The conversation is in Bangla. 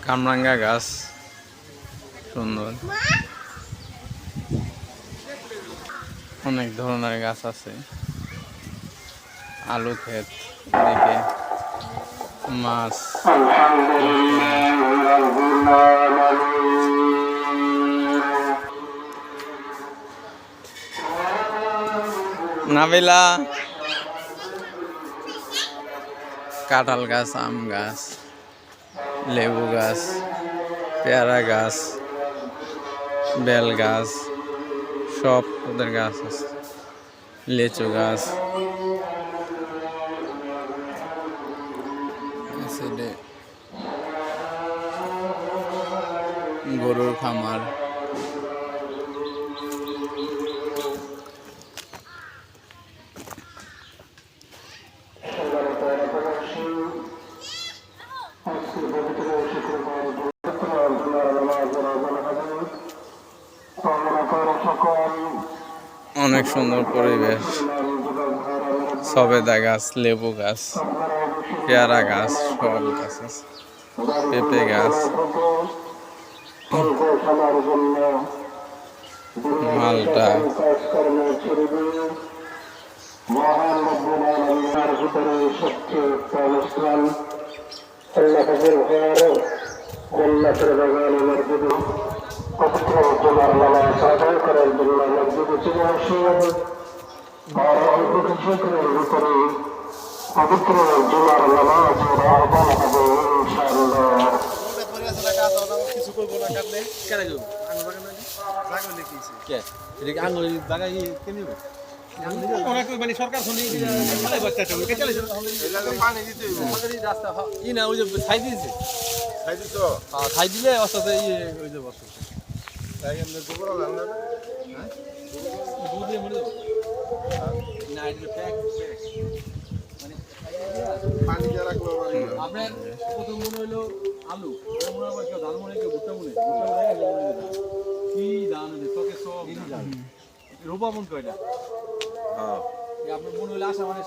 কামরাঙ্গা গাছ সুন্দর, অনেক ধরনের গাছ আছে। আলু ক্ষেত, দেখে মাছ, নাবিলা, কাঁঠাল গাছ, আম গাছ, লেবু গাছ, পেয়ারা গাছ, বেল গাছ, সব ওদের গাছ আছে। লিচু গাছ, গরুর খামার, অনেক সুন্দর পরিবেশ। সবেদা গাছ, লেবু গাছ, পেয়ারা গাছ, সব গাছ আছে, পেঁপে গাছ, মালটা, সরকার খাই দিলে অস্তাতে ওই যে বসে আপনার প্রথম মনে হইলো আলু, ধান মনে হয় ভুট্টা মনে কি ধান চকে সব রোপা মন কয়টা আপনার মনে হইলে আসা মানে